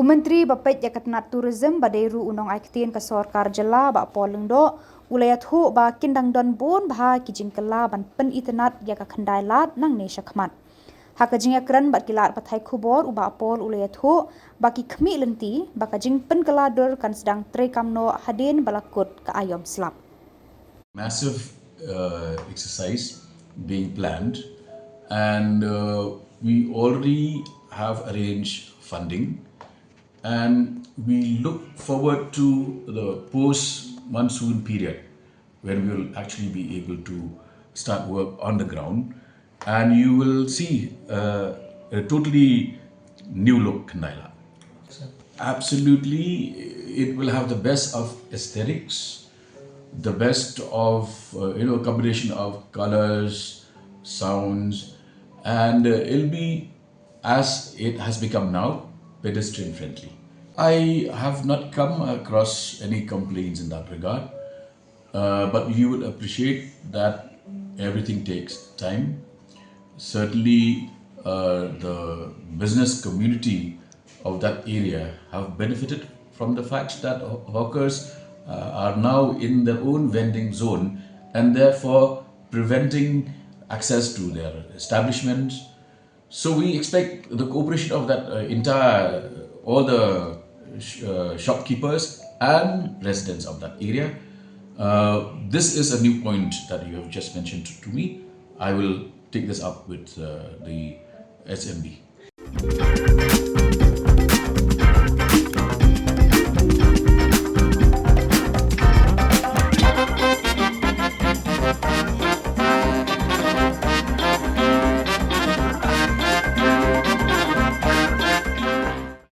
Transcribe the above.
Myntri Bapet Yakatnat Tourism Baderu Unong Aiktin Kasor Khubor ba Polengdo Ulayat hu ba kindang don bon bah kijing Kylla ban pen itenat ya Khyndailad nang ne shakmat. Hakajing akran bat kilat pathai Khubor uba pol ulayat hu ba ki khmi lenti ba kajing pen kaladur kan sedang tre kamno hadin balakut ka ayom slap. Massive exercise being planned, and we already have arranged funding, and we look forward to the post-monsoon period when we will actually be able to start work on the ground, and you will see a totally new look Khyndailad. Absolutely, it will have the best of aesthetics, the best of combination of colors, sounds, and it'll be, as it has become now, pedestrian friendly. I have not come across any complaints in that regard, but you would appreciate that everything takes time. Certainly, the business community of that area have benefited from the fact that hawkers are now in their own vending zone and therefore preventing access to their establishments. So we expect the cooperation of that all the shopkeepers and residents of that area. This is a new point that you have just mentioned to me. I will take this up with the SMB.